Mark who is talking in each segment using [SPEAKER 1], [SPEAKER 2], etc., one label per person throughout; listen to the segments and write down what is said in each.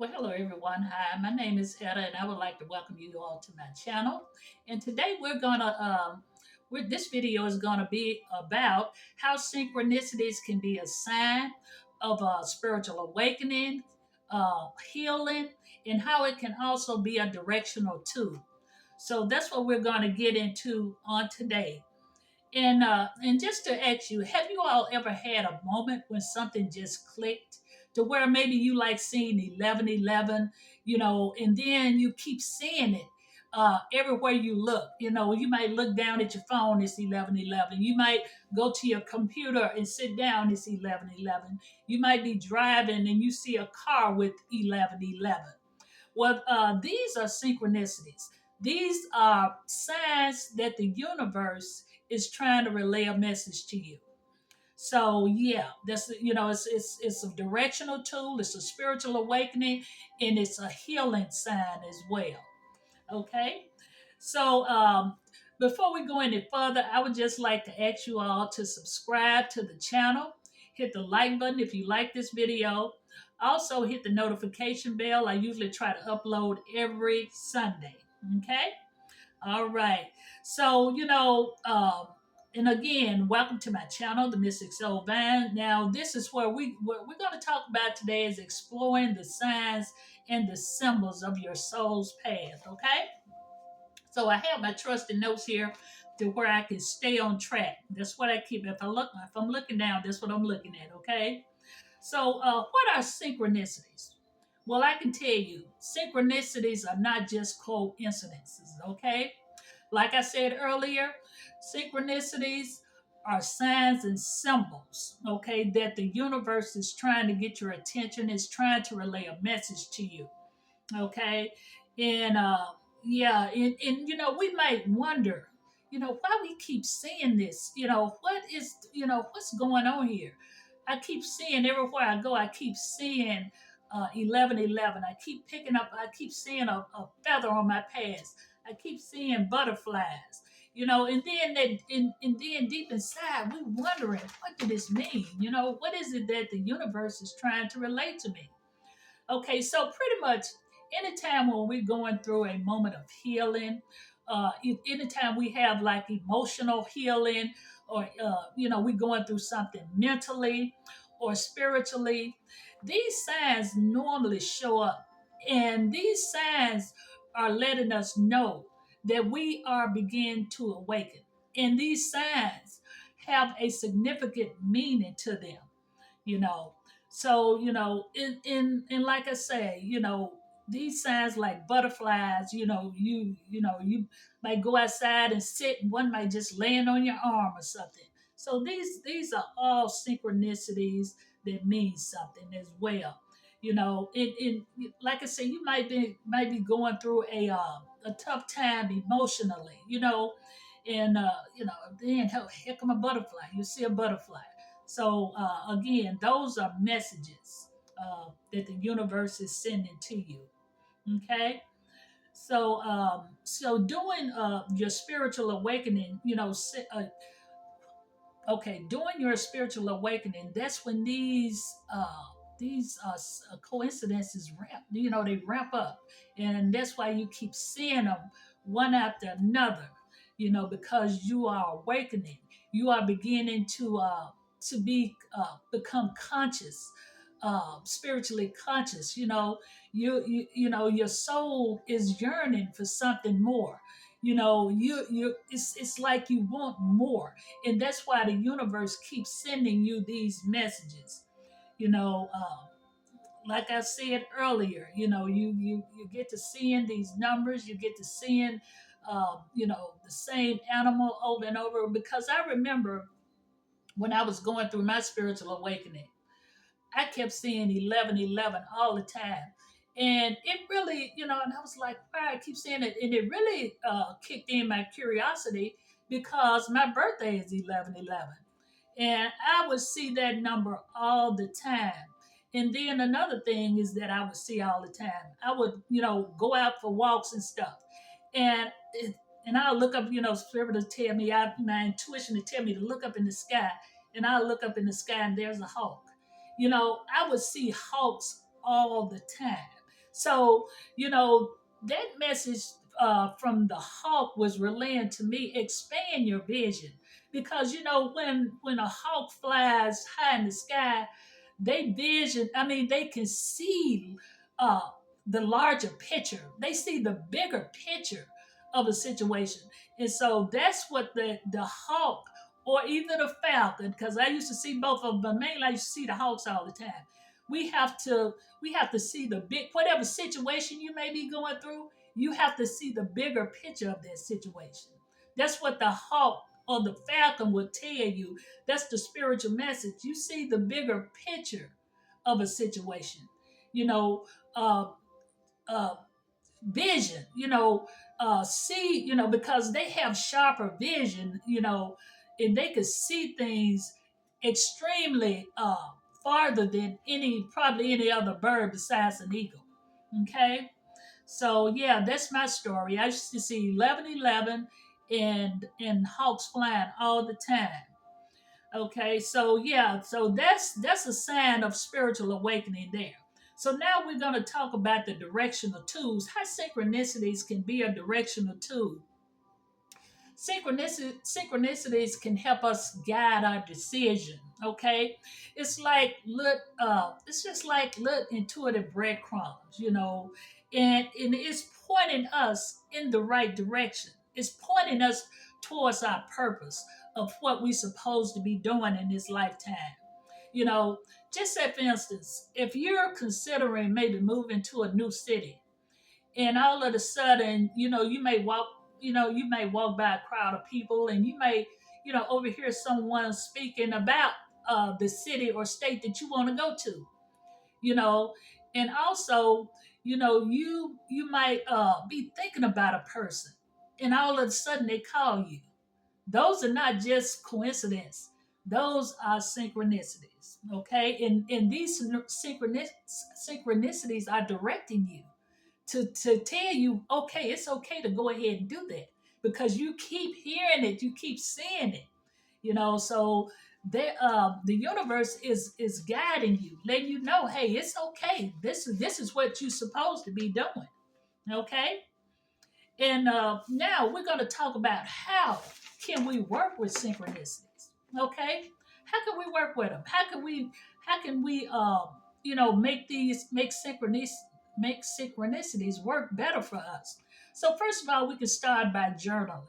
[SPEAKER 1] Well, hello everyone. Hi, my name is Etta, and I would like to welcome you all to my channel. And today this video is gonna be about how synchronicities can be a sign of a spiritual awakening, healing, and how it can also be a directional tool. So that's what we're gonna get into on today. And just to ask you, have you all ever had a moment when something just clicked to where maybe you like seeing 1111, and then you keep seeing it everywhere you look. You might look down at your phone, it's 1111. You might go to your computer and sit down, it's 1111. You might be driving and you see a car with 1111. Well, these are synchronicities. These are signs that the universe is trying to relay a message to you. So yeah, it's a directional tool. It's a spiritual awakening, and it's a healing sign as well. Okay, so before we go any further, I would just like to ask you all to subscribe to the channel. Hit the like button if you like this video. Also, hit the notification bell. I usually try to upload every Sunday. Okay? All right. So, and again, welcome to my channel, The Mystic Soul Vine. Now, this is where what we're going to talk about today is exploring the signs and the symbols of your soul's path. Okay? So I have my trusted notes here to where I can stay on track. That's what I keep. If I'm looking down, that's what I'm looking at. Okay. So what are synchronicities? Well, I can tell you, synchronicities are not just coincidences. Okay. Like I said earlier, synchronicities are signs and symbols. Okay, that the universe is trying to get your attention, is trying to relay a message to you. Okay, and yeah, and we might wonder, why we keep seeing this. What's going on here. I keep seeing everywhere I go, I keep seeing 1111. I keep seeing a feather on my path. I keep seeing butterflies. And then deep inside we wondering, what did this mean? What is it that the universe is trying to relate to me? Okay, so pretty much anytime when we're going through a moment of healing, anytime we have like emotional healing, or we're going through something mentally or spiritually, these signs normally show up, and these signs are letting us know that we are beginning to awaken, and these signs have a significant meaning to them you know so in like I say, these signs like butterflies, you might go outside and sit, and one might just land on your arm or something. So these are all synchronicities that mean something as well. In like I say, you might be going through a tough time emotionally, and then here come a butterfly. You see a butterfly. So again, those are messages that the universe is sending to you. Okay. So doing your spiritual awakening, okay, doing your spiritual awakening, that's when these coincidences they ramp up, and that's why you keep seeing them one after another, because you are awakening, you are beginning to become conscious, spiritually conscious. Your soul is yearning for something more. It's like you want more, and that's why the universe keeps sending you these messages. you know um, like I said earlier, you get to seeing these numbers, you get to seeing the same animal over and over, because I remember when I was going through my spiritual awakening, I kept seeing 1111 all the time. And it really, and I was like, why I keep seeing it? And it really kicked in my curiosity, because my birthday is 1111. And I would see that number all the time. And then another thing is that I would see all the time. I would, go out for walks and stuff. And and I'll look up, spirit to tell me, my intuition to tell me to look up in the sky. And I'll look up in the sky, and there's a hawk. I would see hawks all the time. So, you know, that message from the hawk was relaying to me, expand your vision. Because, when a hawk flies high in the sky, they can see uh, the larger picture. They see the bigger picture of a situation. And so that's what the hawk or either the falcon, because I used to see both of them, but mainly I used to see the hawks all the time. We have to we have to see the big, whatever situation you may be going through, you have to see the bigger picture of that situation. That's what the hawk or the falcon will tell you. That's the spiritual message. You see the bigger picture of a situation. You know, uh, uh, vision, see, because they have sharper vision, and they could see things extremely farther than probably any other bird besides an eagle. Okay. So yeah, that's my story. I used to see 1111 and hawks flying all the time. Okay, so yeah, so that's a sign of spiritual awakening there. So now we're going to talk about the directional tools. How synchronicities can be a directional tool. Synchronicities can help us guide our decision. Okay, it's just like little intuitive breadcrumbs, and it's pointing us in the right direction. It's pointing us towards our purpose of what we're supposed to be doing in this lifetime. You know, just say for instance, if you're considering maybe moving to a new city, and all of a sudden, you may walk by a crowd of people, and you may, overhear someone speaking about the city or state that you want to go to, you know, and also, you might be thinking about a person, and all of a sudden they call you. Those are not just coincidence. Those are synchronicities. Okay, and these synchronicities are directing you to tell you, okay, it's okay to go ahead and do that, because you keep hearing it, you keep seeing it, so the universe is guiding you, letting you know, hey, it's okay, this is what you're supposed to be doing. Okay. And now we're going to talk about how can we work with synchronicities. Okay, how can we work with them? How can we make synchronicities work better for us? So first of all, we can start by journaling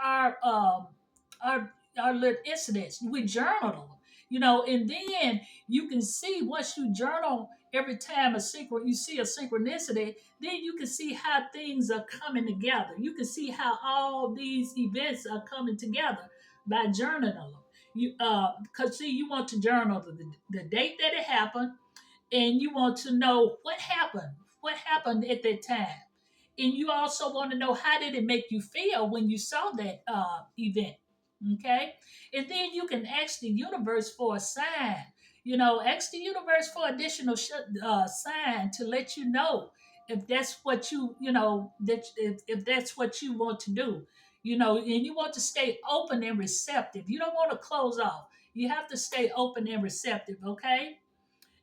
[SPEAKER 1] our our little incidents. We journal them, and then you can see, once you journal every time you see a synchronicity, then you can see how things are coming together. You can see how all these events are coming together by journaling them. Because see, you want to journal the date that it happened, and you want to know what happened at that time, and you also want to know, how did it make you feel when you saw that event. Okay, and then you can ask the universe for a sign. Ask the universe for additional sign to let you know if that's what if that's what you want to do. And you want to stay open and receptive. You don't want to close off. You have to stay open and receptive. Okay.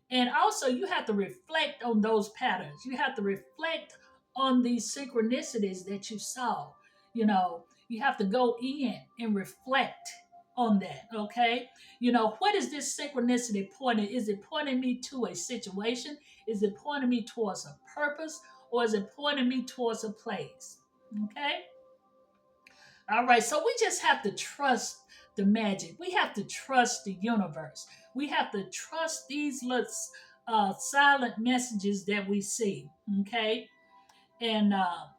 [SPEAKER 1] And also, you have to reflect on those patterns. You have to reflect on these synchronicities that you saw. You have to go in and reflect on that. Okay. What is this synchronicity pointing? Is it pointing me to a situation? Is it pointing me towards a purpose? Or is it pointing me towards a place? Okay. All right, so we just have to trust the magic. We have to trust the universe. We have to trust these little silent messages that we see. Okay, and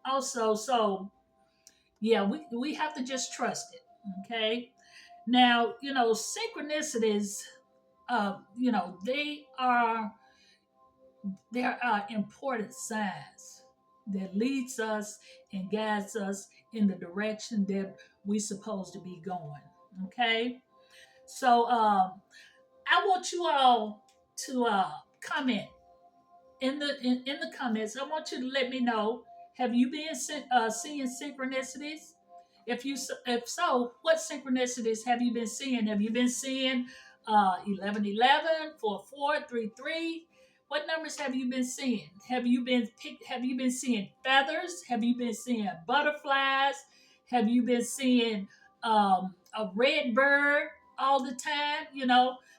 [SPEAKER 1] also, so yeah, we have to just trust it. Okay, now synchronicities. They are there are important signs that leads us and guides us in the direction that we're supposed to be going. Okay, so I want you all to comment in the comments. I want you to let me know, have you been seeing synchronicities? If so, what synchronicities have you been seeing? Have you been seeing 1111, 4433? What numbers have you been seeing? Have you been seeing feathers? Have you been seeing butterflies? Have you been seeing a red bird all the time?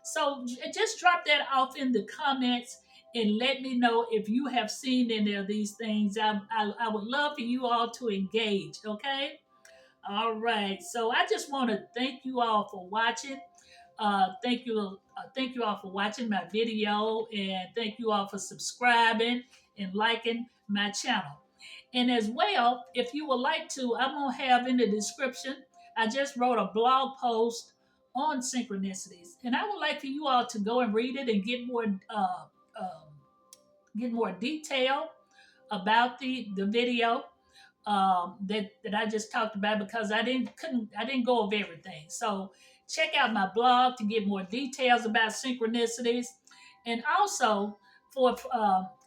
[SPEAKER 1] So just drop that off in the comments and let me know if you have seen any of these things. I would love for you all to engage. Okay. All right. So I just want to thank you all for watching. Thank you all for watching my video, and thank you all for subscribing and liking my channel. And as well, if you would like to, I'm gonna have in the description. I just wrote a blog post on synchronicities, and I would like for you all to go and read it and get more detail about the video that I just talked about, because I didn't go over everything. So check out my blog to get more details about synchronicities, and also for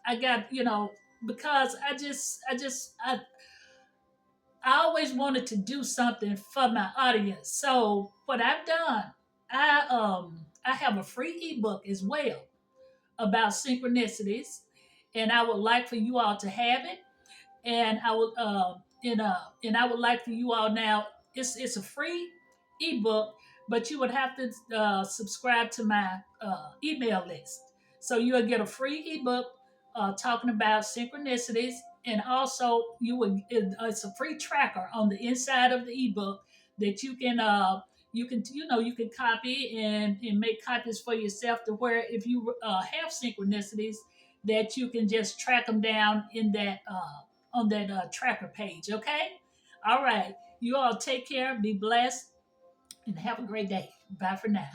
[SPEAKER 1] I got because I always wanted to do something for my audience. So what I've done, I have a free ebook as well about synchronicities, and I would like for you all to have it. And I would like for you all now. It's a free ebook, but you would have to subscribe to my email list, so you'll get a free ebook talking about synchronicities, and also it's a free tracker on the inside of the ebook that you can copy and make copies for yourself, to where if you have synchronicities, that you can just track them down in that on that tracker page. Okay. All right. You all take care, be blessed, and have a great day. Bye for now.